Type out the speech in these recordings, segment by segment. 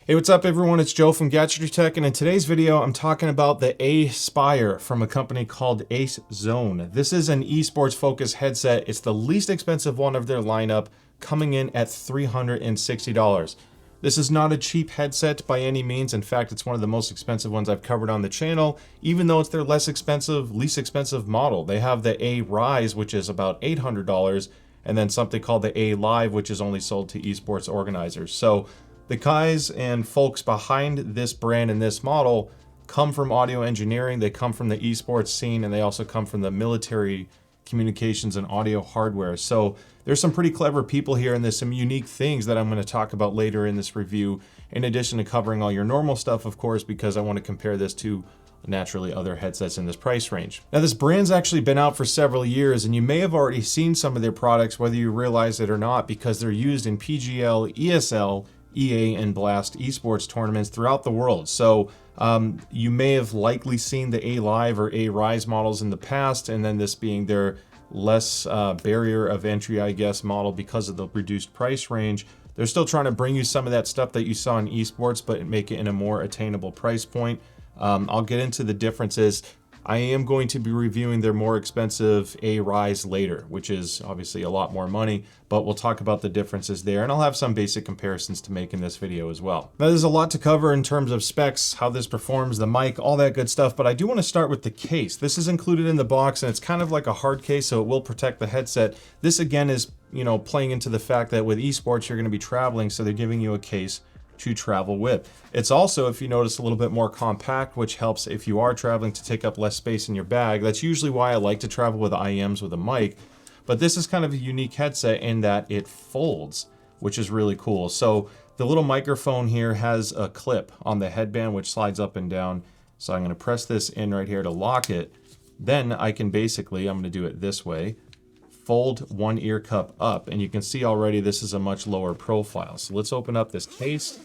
Hey, what's up everyone? It's Joe from Gadgetry Tech, and in today's video, I'm talking about the A-Spire from a company called AceZone. This is an esports focused headset. It's the least expensive one of their lineup, coming in at $360. This is not a cheap headset by any means. In fact, it's one of the most expensive ones I've covered on the channel, even though it's their least expensive model. They have the A-Rise, which is about $800, and then something called the A-Live, which is only sold to esports organizers. So the guys and folks behind this brand and this model come from audio engineering, they come from the esports scene, and they also come from the military communications and audio hardware. So there's some pretty clever people here, and there's some unique things that I'm going to talk about later in this review, in addition to covering all your normal stuff, of course, because I want to compare this to naturally other headsets in this price range. Now, this brand's actually been out for several years, and you may have already seen some of their products, whether you realize it or not, because they're used in PGL, ESL, EA, and Blast esports tournaments throughout the world. So you may have likely seen the A-Live or A-Rise models in the past, and then this being their less barrier of entry, I guess, model because of the reduced price range. They're still trying to bring you some of that stuff that you saw in esports, but make it in a more attainable price point. I'll get into the differences. I am going to be reviewing their more expensive A-Rise later, which is obviously a lot more money, but we'll talk about the differences there, and I'll have some basic comparisons to make in this video as well. Now, there's a lot to cover in terms of specs, how this performs, the mic, all that good stuff, but I do want to start with the case. This is included in the box, and it's kind of like a hard case, so it will protect the headset. This, again, is, playing into the fact that with esports, you're going to be traveling, so they're giving you a case to travel with. It's also, if you notice, a little bit more compact, which helps if you are traveling to take up less space in your bag. That's usually why I like to travel with IEMs with a mic, but this is kind of a unique headset in that it folds, which is really cool. So the little microphone here has a clip on the headband which slides up and down. So I'm going to press this in right here to lock it. Then I can basically, I'm going to do it this way, fold one ear cup up, and you can see already this is a much lower profile. So let's open up this case.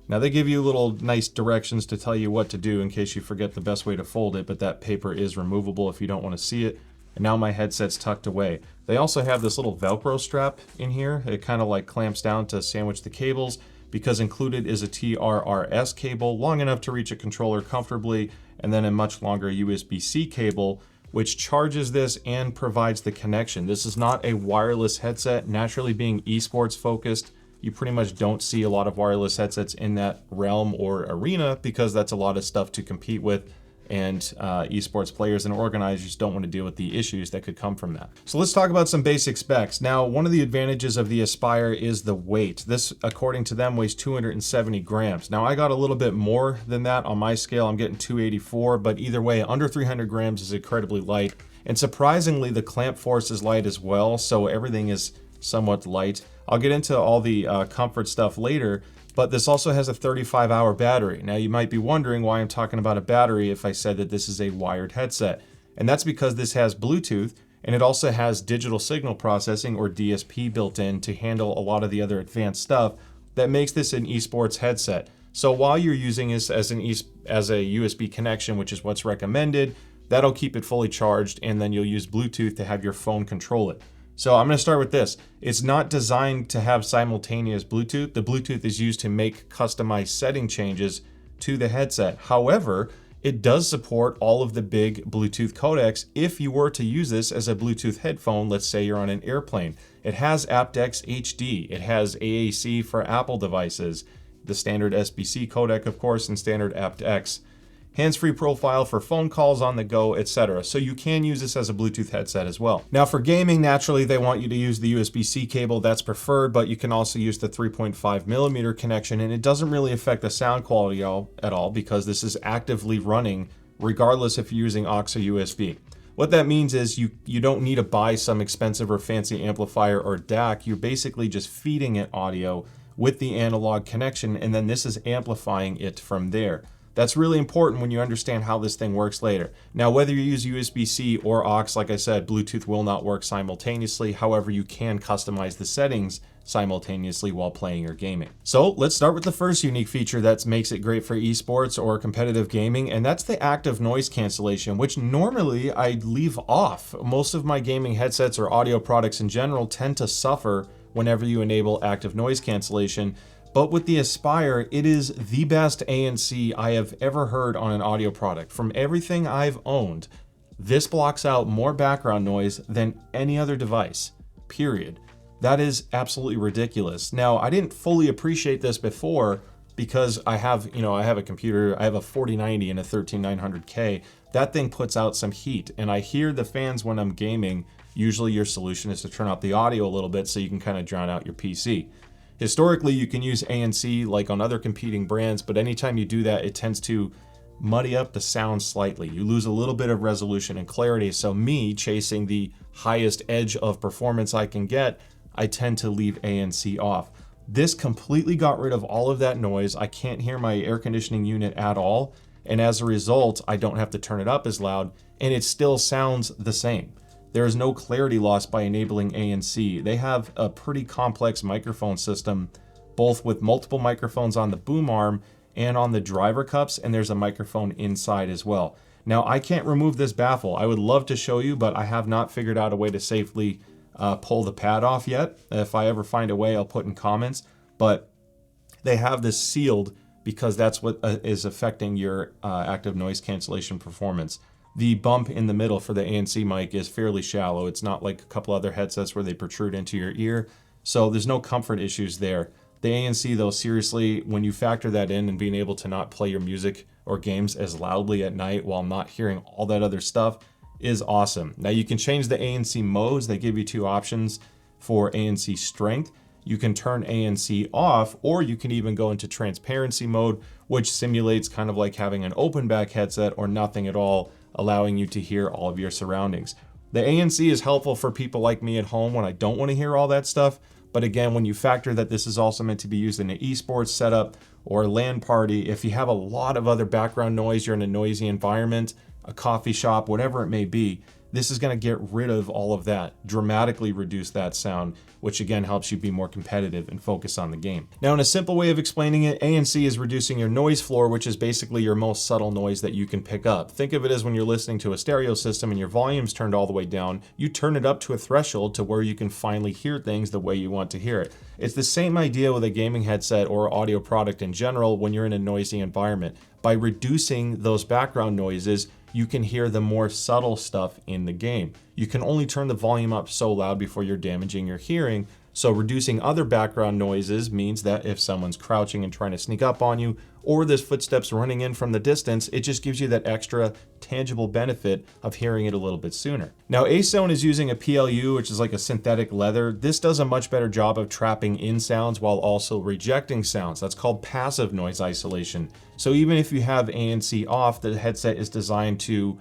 Now they give you little nice directions to tell you what to do in case you forget the best way to fold it, but that paper is removable if you don't want to see it. And now my headset's tucked away. They also have this little Velcro strap in here. It kind of like clamps down to sandwich the cables, because included is a TRRS cable long enough to reach a controller comfortably, and then a much longer USB-C cable which charges this and provides the connection. This is not a wireless headset. Naturally, being esports focused, you pretty much don't see a lot of wireless headsets in that realm or arena, because that's a lot of stuff to compete with, and esports players and organizers don't want to deal with the issues that could come from that. So let's talk about some basic specs. Now, one of the advantages of the Aspire is the weight. This, according to them, weighs 270 grams. Now, I got a little bit more than that on my scale. I'm getting 284, but either way, under 300 grams is incredibly light. And surprisingly, the clamp force is light as well, so everything is somewhat light. I'll get into all the comfort stuff later, but this also has a 35-hour battery. Now, you might be wondering why I'm talking about a battery if I said that this is a wired headset. And that's because this has Bluetooth, and it also has digital signal processing, or DSP, built in to handle a lot of the other advanced stuff that makes this an esports headset. So while you're using this as a USB connection, which is what's recommended, that'll keep it fully charged, and then you'll use Bluetooth to have your phone control it. So I'm going to start with this. It's not designed to have simultaneous Bluetooth. The Bluetooth is used to make customized setting changes to the headset. However, it does support all of the big Bluetooth codecs if you were to use this as a Bluetooth headphone. Let's say you're on an airplane. It has aptX HD. It has AAC for Apple devices, the standard SBC codec, of course, and standard aptX. Hands-free profile for phone calls on the go, etc. So you can use this as a Bluetooth headset as well. Now for gaming, naturally they want you to use the USB-C cable. That's preferred, but you can also use the 3.5mm connection, and it doesn't really affect the sound quality at all because this is actively running regardless if you're using aux or USB. What that means is you don't need to buy some expensive or fancy amplifier or DAC. You're basically just feeding it audio with the analog connection, and then this is amplifying it from there. That's really important when you understand how this thing works later. Now, whether you use USB-C or aux, like I said, Bluetooth will not work simultaneously. However, you can customize the settings simultaneously while playing or gaming. So let's start with the first unique feature that makes it great for esports or competitive gaming, and that's the active noise cancellation, which normally I leave off. Most of my gaming headsets or audio products in general tend to suffer whenever you enable active noise cancellation. But with the Aspire, it is the best ANC I have ever heard on an audio product. From everything I've owned, this blocks out more background noise than any other device, period. That is absolutely ridiculous. Now, I didn't fully appreciate this before because I have a computer, I have a 4090 and a 13900K. That thing puts out some heat, and I hear the fans when I'm gaming. Usually your solution is to turn up the audio a little bit so you can kind of drown out your PC. Historically, you can use ANC like on other competing brands, but anytime you do that, it tends to muddy up the sound slightly. You lose a little bit of resolution and clarity. So me chasing the highest edge of performance I can get, I tend to leave ANC off. This completely got rid of all of that noise. I can't hear my air conditioning unit at all. And as a result, I don't have to turn it up as loud, and it still sounds the same. There is no clarity loss by enabling ANC. They have a pretty complex microphone system, both with multiple microphones on the boom arm and on the driver cups, and there's a microphone inside as well. Now, I can't remove this baffle. I would love to show you, but I have not figured out a way to safely pull the pad off yet. If I ever find a way, I'll put in comments. But they have this sealed because that's what is affecting your active noise cancellation performance. The bump in the middle for the ANC mic is fairly shallow. It's not like a couple other headsets where they protrude into your ear. So there's no comfort issues there. The ANC though, seriously, when you factor that in and being able to not play your music or games as loudly at night while not hearing all that other stuff is awesome. Now you can change the ANC modes. They give you two options for ANC strength. You can turn ANC off, or you can even go into transparency mode, which simulates kind of like having an open back headset or nothing at all, allowing you to hear all of your surroundings. The ANC is helpful for people like me at home when I don't want to hear all that stuff. But again, when you factor that this is also meant to be used in an esports setup or a LAN party, if you have a lot of other background noise, you're in a noisy environment, a coffee shop, whatever it may be, this is going to get rid of all of that, dramatically reduce that sound, which again helps you be more competitive and focus on the game. Now, in a simple way of explaining it, ANC is reducing your noise floor, which is basically your most subtle noise that you can pick up. Think of it as when you're listening to a stereo system and your volume's turned all the way down, you turn it up to a threshold to where you can finally hear things the way you want to hear it. It's the same idea with a gaming headset or audio product in general when you're in a noisy environment. By reducing those background noises, you can hear the more subtle stuff in the game. You can only turn the volume up so loud before you're damaging your hearing. So reducing other background noises means that if someone's crouching and trying to sneak up on you, or there's footsteps running in from the distance, it just gives you that extra tangible benefit of hearing it a little bit sooner. Now, AceZone is using a PLU, which is like a synthetic leather. This does a much better job of trapping in sounds while also rejecting sounds. That's called passive noise isolation. So even if you have ANC off, the headset is designed to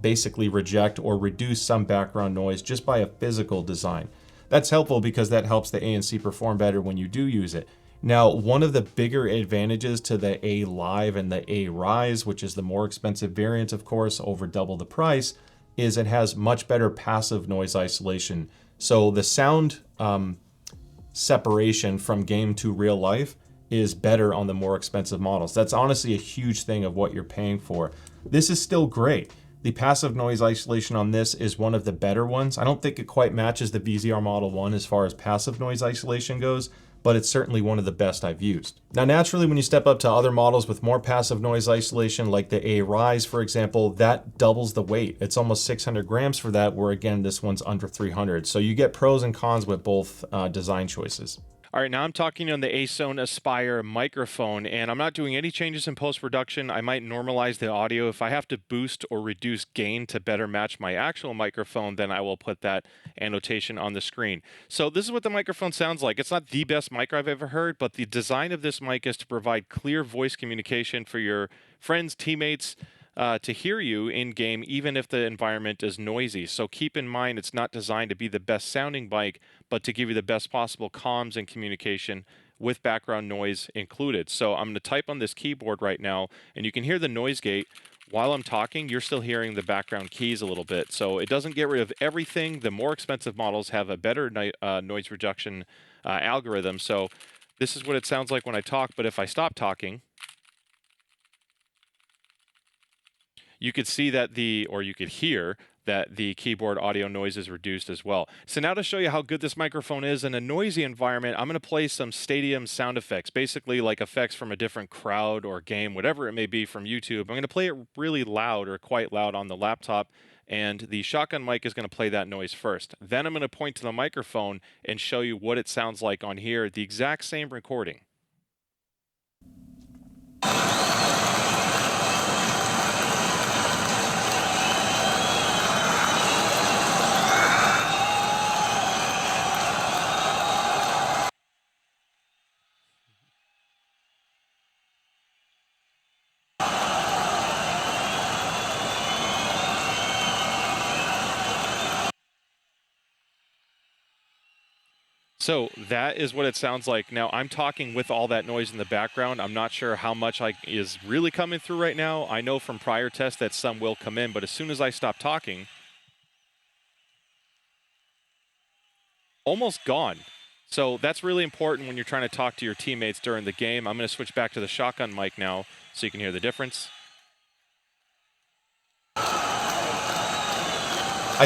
basically reject or reduce some background noise just by a physical design. That's helpful because that helps the ANC perform better when you do use it. Now, one of the bigger advantages to the A Live and the A Rise, which is the more expensive variant, of course, over double the price, is it has much better passive noise isolation. So the sound separation from game to real life is better on the more expensive models. That's honestly a huge thing of what you're paying for. This is still great. The passive noise isolation on this is one of the better ones. I don't think it quite matches the VZR Model 1 as far as passive noise isolation goes, but it's certainly one of the best I've used. Now, naturally, when you step up to other models with more passive noise isolation, like the A Rise, for example, that doubles the weight. It's almost 600 grams for that, where again, this one's under 300. So you get pros and cons with both design choices. All right, now I'm talking on the AceZone A-Spire microphone, and I'm not doing any changes in post-production. I might normalize the audio. If I have to boost or reduce gain to better match my actual microphone, then I will put that annotation on the screen. So this is what the microphone sounds like. It's not the best mic I've ever heard, but the design of this mic is to provide clear voice communication for your friends, teammates, to hear you in game, even if the environment is noisy. So keep in mind, it's not designed to be the best sounding mic, but to give you the best possible comms and communication with background noise included. So I'm going to type on this keyboard right now, and you can hear the noise gate. While I'm talking, you're still hearing the background keys a little bit. So it doesn't get rid of everything. The more expensive models have a better noise reduction algorithm. So this is what it sounds like when I talk, but if I stop talking, you could see that or you could hear that the keyboard audio noise is reduced as well. So now to show you how good this microphone is in a noisy environment, I'm going to play some stadium sound effects, basically like effects from a different crowd or game, whatever it may be from YouTube. I'm going to play it really loud or quite loud on the laptop, and the shotgun mic is going to play that noise first. Then I'm going to point to the microphone and show you what it sounds like on here, the exact same recording. So that is what it sounds like. Now I'm talking with all that noise in the background. I'm not sure how much is really coming through right now. I know from prior tests that some will come in, but as soon as I stop talking, almost gone. So that's really important when you're trying to talk to your teammates during the game. I'm going to switch back to the shotgun mic now so you can hear the difference. I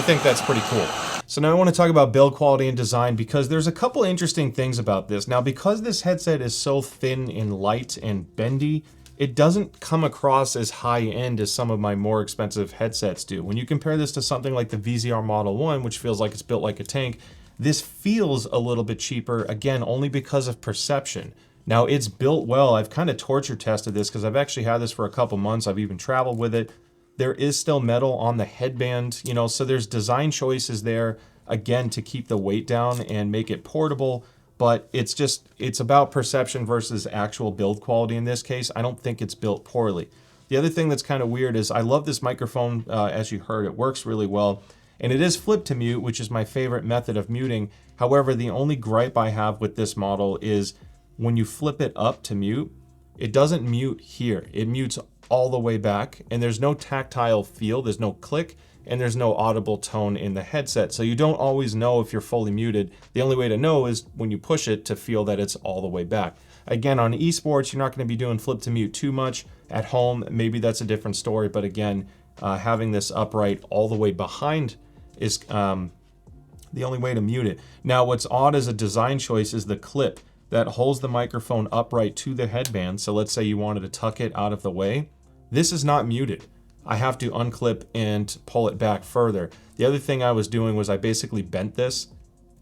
think that's pretty cool. So now I want to talk about build quality and design because there's a couple interesting things about this. Now, because this headset is so thin and light and bendy, it doesn't come across as high-end as some of my more expensive headsets do. When you compare this to something like the VZR Model 1, which feels like it's built like a tank, this feels a little bit cheaper, again, only because of perception. Now, it's built well. I've kind of torture tested this because I've actually had this for a couple months. I've even traveled with it. There is still metal on the headband, you know, so there's design choices there, again, to keep the weight down and make it portable, but it's about perception versus actual build quality in this case. I don't think it's built poorly. The other thing that's kind of weird is I love this microphone. As you heard, it works really well, and it is flip to mute, which is my favorite method of muting. However, the only gripe I have with this model is when you flip it up to mute, it doesn't mute here. It mutes all the way back, and there's no tactile feel, there's no click, and there's no audible tone in the headset. So you don't always know if you're fully muted. The only way to know is when you push it to feel that it's all the way back. Again, on esports, you're not going to be doing flip to mute too much. At home, maybe that's a different story, but again, having this upright all the way behind is the only way to mute it. Now, what's odd as a design choice is the clip that holds the microphone upright to the headband. So let's say you wanted to tuck it out of the way. This is not muted. I have to unclip and pull it back further. The other thing I was doing was I basically bent this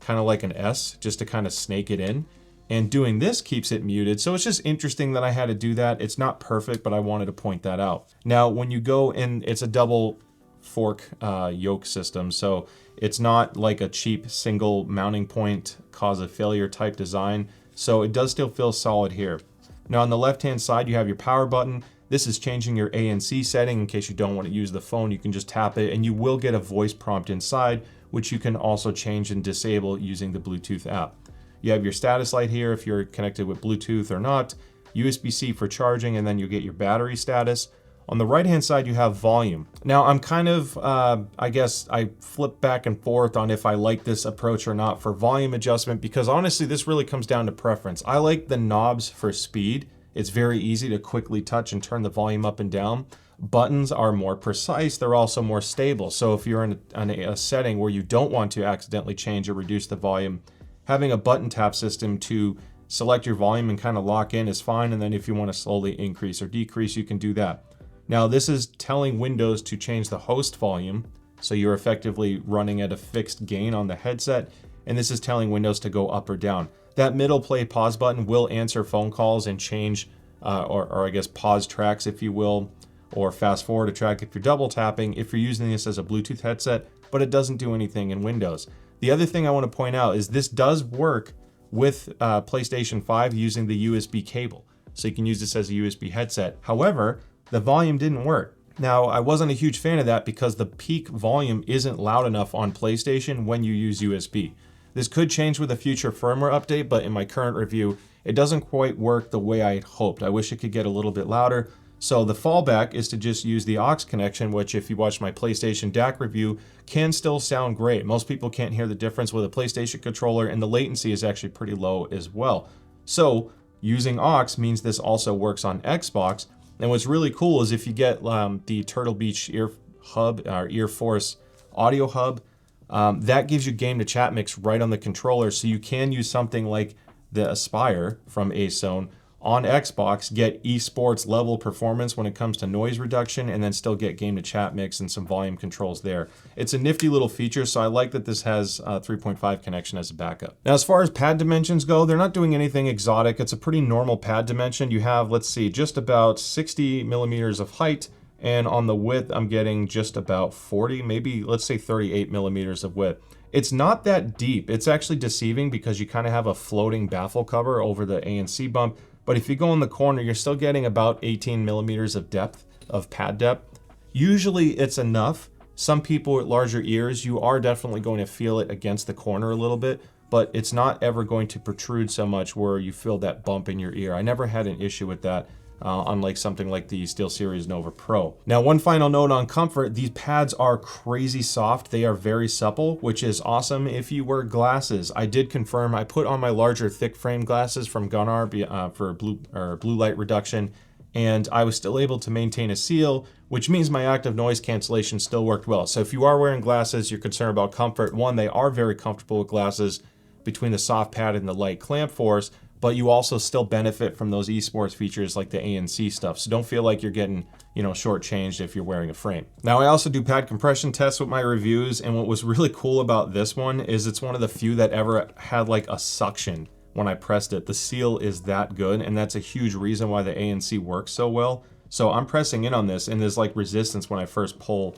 kind of like an S just to kind of snake it in. And doing this keeps it muted. So it's just interesting that I had to do that. It's not perfect, but I wanted to point that out. Now, when you go in, it's a double fork yoke system. So it's not like a cheap single mounting point cause of failure type design. So it does still feel solid here. Now on the left-hand side, you have your power button. This is changing your ANC setting. In case you don't want to use the phone, you can just tap it and you will get a voice prompt inside, which you can also change and disable using the Bluetooth app. You have your status light here if you're connected with Bluetooth or not, USB-C for charging, and then you get your battery status. On the right-hand side, you have volume. Now, I'm kind of, I guess I flip back and forth on if I like this approach or not for volume adjustment, because honestly, this really comes down to preference. I like the knobs for speed. It's very easy to quickly touch and turn the volume up and down. Buttons are more precise. They're also more stable. So if you're in a setting where you don't want to accidentally change or reduce the volume, having a button tap system to select your volume and kind of lock in is fine. And then if you want to slowly increase or decrease, you can do that. Now, this is telling Windows to change the host volume, so you're effectively running at a fixed gain on the headset, and this is telling Windows to go up or down. That middle play pause button will answer phone calls and change, or I guess pause tracks, if you will, or fast forward a track if you're double tapping, if you're using this as a Bluetooth headset, but it doesn't do anything in Windows. The other thing I want to point out is this does work with PlayStation 5 using the USB cable, so you can use this as a USB headset. However, the volume didn't work. Now, I wasn't a huge fan of that because the peak volume isn't loud enough on PlayStation when you use USB. This could change with a future firmware update, but in my current review, it doesn't quite work the way I had hoped. I wish it could get a little bit louder. So the fallback is to just use the aux connection, which if you watch my PlayStation DAC review, can still sound great. Most people can't hear the difference with a PlayStation controller, and the latency is actually pretty low as well. So using aux means this also works on Xbox. And what's really cool is if you get the Turtle Beach Ear Hub or Ear Force audio hub, that gives you game to chat mix right on the controller. So you can use something like the Aspire from AceZone on Xbox, get esports level performance when it comes to noise reduction, and then still get game to chat mix and some volume controls there. It's a nifty little feature, so I like that this has 3.5 connection as a backup. Now, as far as pad dimensions go, they're not doing anything exotic. It's a pretty normal pad dimension. You have, let's see, just about 60 millimeters of height, and on the width, I'm getting just about 40, maybe let's say 38 millimeters of width. It's not that deep. It's actually deceiving because you kind of have a floating baffle cover over the ANC bump. But if you go in the corner, you're still getting about 18 millimeters of depth, of pad depth. Usually it's enough. Some people with larger ears, you are definitely going to feel it against the corner a little bit, but it's not ever going to protrude so much where you feel that bump in your ear. I never had an issue with that. Unlike something like the SteelSeries Nova Pro. Now, one final note on comfort, these pads are crazy soft. They are very supple, which is awesome if you wear glasses. I did confirm, I put on my larger thick frame glasses from Gunnar for blue light reduction, and I was still able to maintain a seal, which means my active noise cancellation still worked well. So if you are wearing glasses, you're concerned about comfort. One, they are very comfortable with glasses between the soft pad and the light clamp force, but you also still benefit from those esports features like the ANC stuff. So don't feel like you're getting, shortchanged if you're wearing a frame. Now, I also do pad compression tests with my reviews, and what was really cool about this one is it's one of the few that ever had like a suction when I pressed it. The seal is that good, and that's a huge reason why the ANC works so well. So I'm pressing in on this, and there's like resistance when I first pull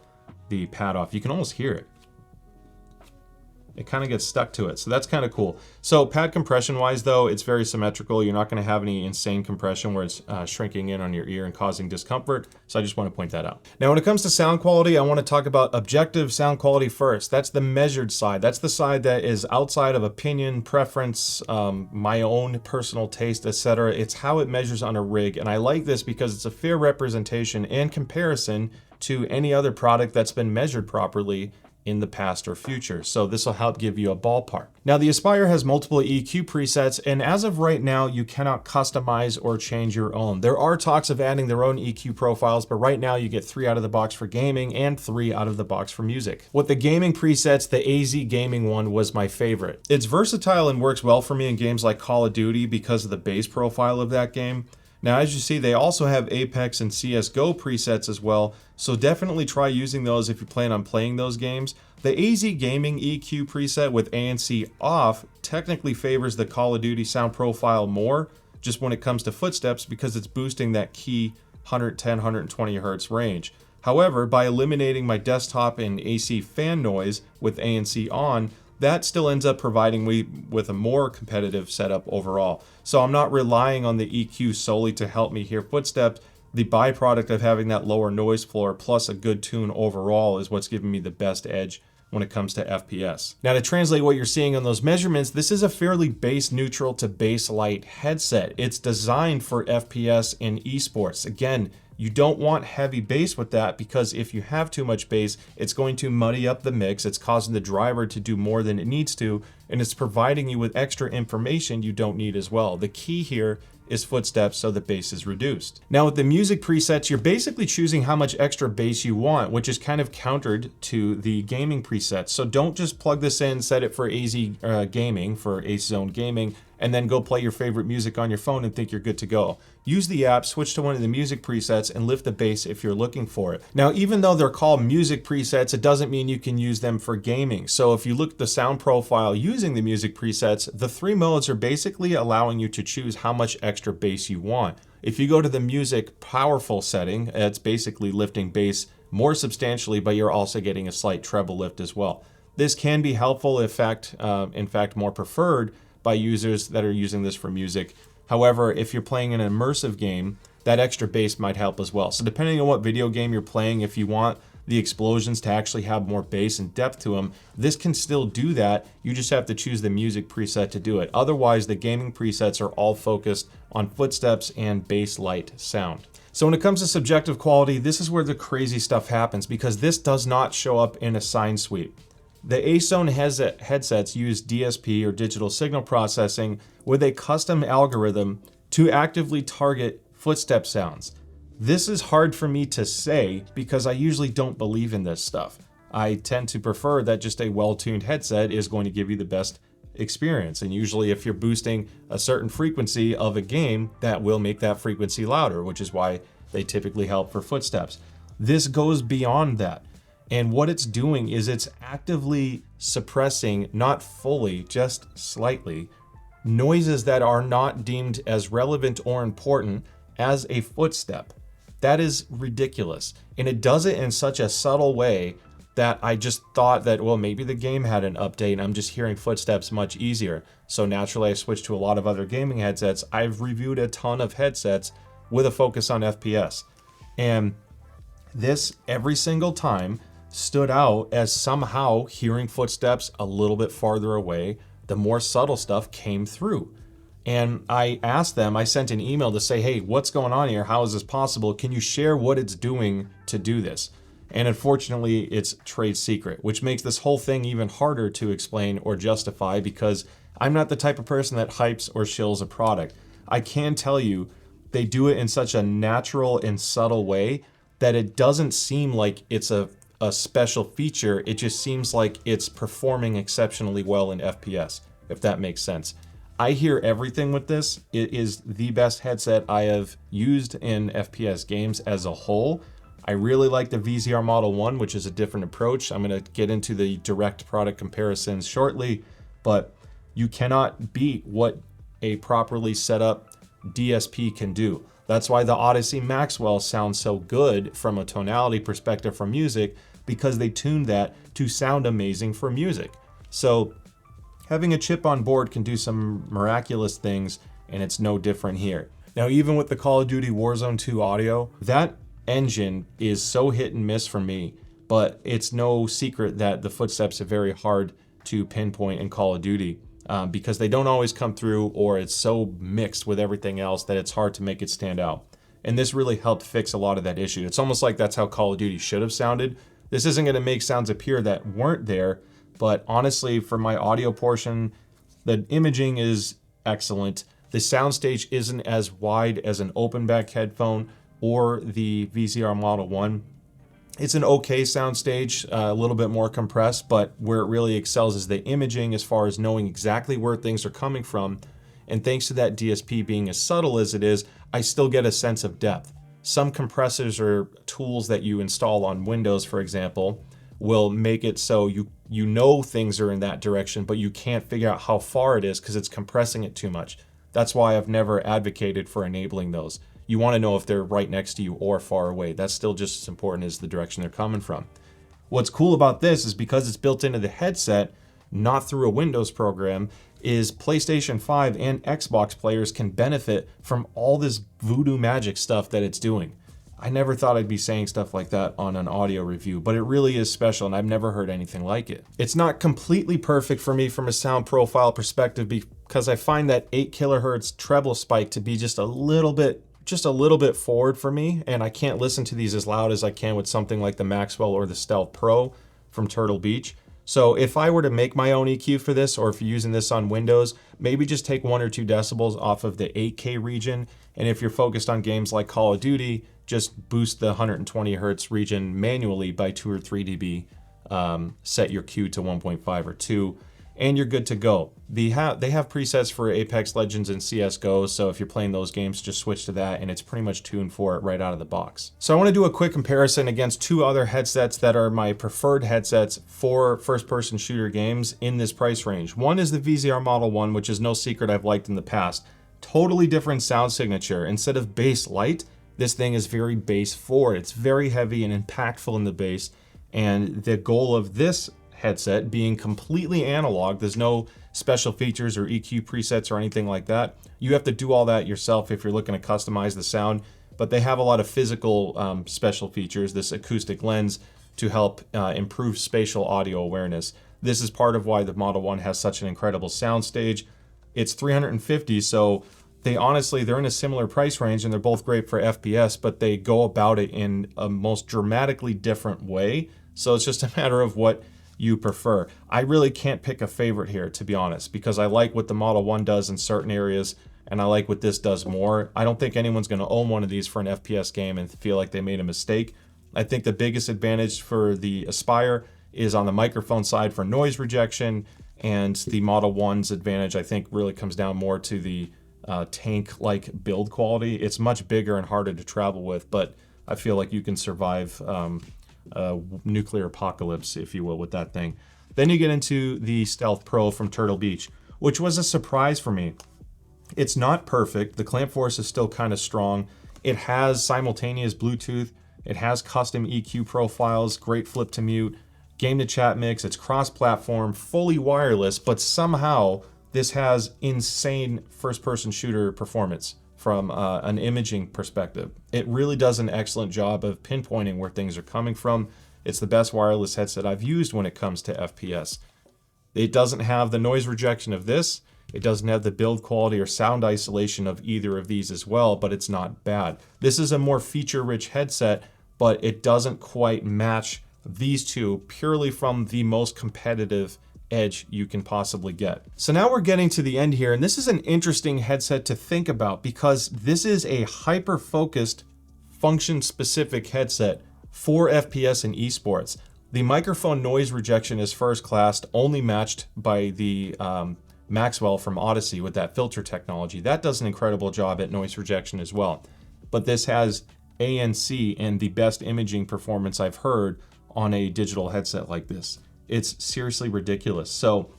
the pad off. You can almost hear it. It kind of gets stuck to it. So that's kind of cool. So pad compression wise though, it's very symmetrical. You're not going to have any insane compression where it's shrinking in on your ear and causing discomfort. So I just want to point that out. Now, when it comes to sound quality, I want to talk about objective sound quality first. That's the measured side. That's the side that is outside of opinion, preference, my own personal taste, etc. It's how it measures on a rig. And I like this because it's a fair representation and comparison to any other product that's been measured properly in the past or future. So this will help give you a ballpark. Now, the Aspire has multiple EQ presets, and as of right now, you cannot customize or change your own. There are talks of adding their own EQ profiles, but right now you get 3 out of the box for gaming and 3 out of the box for music. With the gaming presets, the AZ gaming one was my favorite. It's versatile and works well for me in games like Call of Duty because of the bass profile of that game. Now, as you see, they also have Apex and CSGO presets as well, so definitely try using those if you plan on playing those games. The AZ Gaming EQ preset with ANC off technically favors the Call of Duty sound profile more, just when it comes to footsteps, because it's boosting that key 110, 120 hertz range. However, by eliminating my desktop and AC fan noise with ANC on, that still ends up providing me with a more competitive setup overall. So I'm not relying on the EQ solely to help me hear footsteps. The byproduct of having that lower noise floor plus a good tune overall is what's giving me the best edge when it comes to FPS. Now, to translate what you're seeing on those measurements, this is a fairly bass neutral to bass light headset. It's designed for FPS and esports. Again, you don't want heavy bass with that, because if you have too much bass, it's going to muddy up the mix. It's causing the driver to do more than it needs to, and it's providing you with extra information you don't need as well. The key here is footsteps, so the bass is reduced. Now, with the music presets, you're basically choosing how much extra bass you want, which is kind of countered to the gaming presets. So don't just plug this in, set it for AZ Gaming, for AceZone Gaming, and then go play your favorite music on your phone and think you're good to go. Use the app, switch to one of the music presets, and lift the bass if you're looking for it. Now, even though they're called music presets, it doesn't mean you can use them for gaming. So if you look at the sound profile using the music presets, the 3 modes are basically allowing you to choose how much extra bass you want. If you go to the music powerful setting, it's basically lifting bass more substantially, but you're also getting a slight treble lift as well. This can be helpful, in fact more preferred by users that are using this for music. However, if you're playing an immersive game, that extra bass might help as well. So depending on what video game you're playing, if you want the explosions to actually have more bass and depth to them, this can still do that. You just have to choose the music preset to do it. Otherwise, the gaming presets are all focused on footsteps and bass light sound. So when it comes to subjective quality, this is where the crazy stuff happens, because this does not show up in a sine sweep. The AceZone headsets use DSP, or digital signal processing, with a custom algorithm to actively target footstep sounds. This is hard for me to say because I usually don't believe in this stuff. I tend to prefer that just a well-tuned headset is going to give you the best experience. And usually if you're boosting a certain frequency of a game, that will make that frequency louder, which is why they typically help for footsteps. This goes beyond that. And what it's doing is it's actively suppressing, not fully, just slightly, noises that are not deemed as relevant or important as a footstep. That is ridiculous. And it does it in such a subtle way that I just thought that, well, maybe the game had an update and I'm just hearing footsteps much easier. So naturally I switched to a lot of other gaming headsets. I've reviewed a ton of headsets with a focus on FPS. And this every single time stood out as somehow hearing footsteps a little bit farther away, the more subtle stuff came through. And I asked them, I sent an email to say, hey, what's going on here? How is this possible? Can you share what it's doing to do this? And unfortunately, it's trade secret, which makes this whole thing even harder to explain or justify because I'm not the type of person that hypes or shills a product. I can tell you they do it in such a natural and subtle way that it doesn't seem like it's a special feature. It just seems like it's performing exceptionally well in FPS, if that makes sense. I hear everything with this. It is the best headset I have used in FPS games as a whole. I really like the VZR Model 1, which is a different approach. I'm going to get into the direct product comparisons shortly, but you cannot beat what a properly set up DSP can do. That's why the Odyssey Maxwell sounds so good from a tonality perspective for music, because they tuned that to sound amazing for music. So having a chip on board can do some miraculous things, and it's no different here. Now, even with the Call of Duty Warzone 2 audio, that engine is so hit and miss for me, but it's no secret that the footsteps are very hard to pinpoint in Call of Duty because they don't always come through, or it's so mixed with everything else that it's hard to make it stand out. And this really helped fix a lot of that issue. It's almost like that's how Call of Duty should have sounded. This isn't going to make sounds appear that weren't there, but honestly, for my audio portion, the imaging is excellent. The soundstage isn't as wide as an open back headphone or the VZR Model 1. It's an okay soundstage, a little bit more compressed, but where it really excels is the imaging as far as knowing exactly where things are coming from. And thanks to that DSP being as subtle as it is, I still get a sense of depth. Some compressors or tools that you install on Windows, for example, will make it so you know things are in that direction, but you can't figure out how far it is because it's compressing it too much. That's why I've never advocated for enabling those. You want to know if they're right next to you or far away. That's still just as important as the direction they're coming from. What's cool about this is because it's built into the headset, not through a Windows program, is PlayStation 5 and Xbox players can benefit from all this voodoo magic stuff that it's doing. I never thought I'd be saying stuff like that on an audio review, but it really is special and I've never heard anything like it. It's not completely perfect for me from a sound profile perspective because I find that 8 kilohertz treble spike to be just a little bit forward for me, and I can't listen to these as loud as I can with something like the Maxwell or the Stealth Pro from Turtle Beach. So if I were to make my own EQ for this, or if you're using this on Windows, maybe just take 1 or 2 decibels off of the 8K region. And if you're focused on games like Call of Duty, just boost the 120 hertz region manually by 2 or 3 dB. Set your Q to 1.5 or 2, and you're good to go. They have presets for Apex Legends and CSGO, so if you're playing those games, just switch to that, and it's pretty much tuned for it right out of the box. So I want to do a quick comparison against 2 other headsets that are my preferred headsets for first-person shooter games in this price range. One is the VZR Model 1, which is no secret I've liked in the past. Totally different sound signature. Instead of bass light, this thing is very bass forward. It's very heavy and impactful in the bass, and the goal of this headset being completely analog, there's no special features or EQ presets or anything like that. You have to do all that yourself if you're looking to customize the sound, but they have a lot of physical special features, this acoustic lens to help improve spatial audio awareness. This is part of why the Model 1 has such an incredible soundstage. It's $350, so they're in a similar price range and they're both great for FPS, but they go about it in a most dramatically different way. So it's just a matter of what you prefer. I really can't pick a favorite here, to be honest, because I like what the Model 1 does in certain areas, and I like what this does more. I don't think anyone's going to own one of these for an FPS game and feel like they made a mistake. I think the biggest advantage for the Aspire is on the microphone side for noise rejection, and the Model 1's advantage I think really comes down more to the tank-like build quality. It's much bigger and harder to travel with, but I feel like you can survive a nuclear apocalypse, if you will, with that thing. Then you get into the Stealth Pro from Turtle Beach, which was a surprise for me. It's not perfect. The clamp force is still kind of strong. It has simultaneous Bluetooth. It has custom EQ profiles, great flip to mute, game to chat mix. It's cross-platform, fully wireless, but somehow this has insane first-person shooter performance from an imaging perspective. It really does an excellent job of pinpointing where things are coming from. It's the best wireless headset I've used when it comes to FPS. It doesn't have the noise rejection of this. It doesn't have the build quality or sound isolation of either of these as well, but it's not bad. This is a more feature-rich headset, but it doesn't quite match these two purely from the most competitive edge you can possibly get. So now we're getting to the end here, and this is an interesting headset to think about because this is a hyper-focused, function-specific headset for FPS and esports. The microphone noise rejection is first class, only matched by the Maxwell from Odyssey with that filter technology. That does an incredible job at noise rejection as well. But this has ANC and the best imaging performance I've heard on a digital headset like this. It's seriously ridiculous. So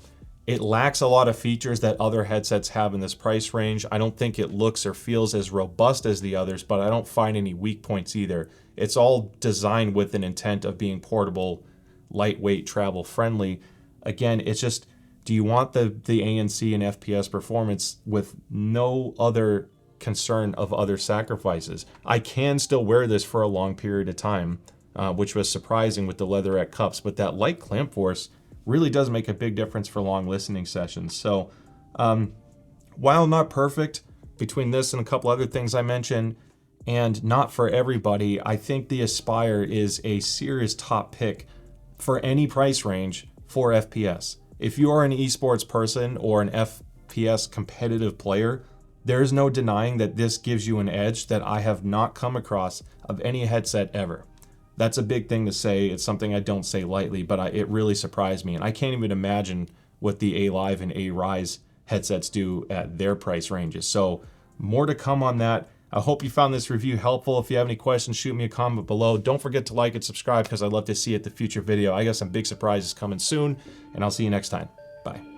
it lacks a lot of features that other headsets have in this price range. I don't think it looks or feels as robust as the others, but I don't find any weak points either. It's all designed with an intent of being portable, lightweight, travel friendly. Again, it's just, do you want the ANC and FPS performance with no other concern of other sacrifices? I can still wear this for a long period of time, which was surprising with the leatherette cups, but that light clamp force really does make a big difference for long listening sessions. So while not perfect, between this and a couple other things I mentioned, and not for everybody, I think the Aspire is a serious top pick for any price range for FPS. If you are an esports person or an FPS competitive player, there is no denying that this gives you an edge that I have not come across of any headset ever. That's a big thing to say. It's something I don't say lightly, but it really surprised me. And I can't even imagine what the A-Live and A-Rise headsets do at their price ranges. So more to come on that. I hope you found this review helpful. If you have any questions, shoot me a comment below. Don't forget to like and subscribe because I'd love to see it in the future video. I got some big surprises coming soon, and I'll see you next time. Bye.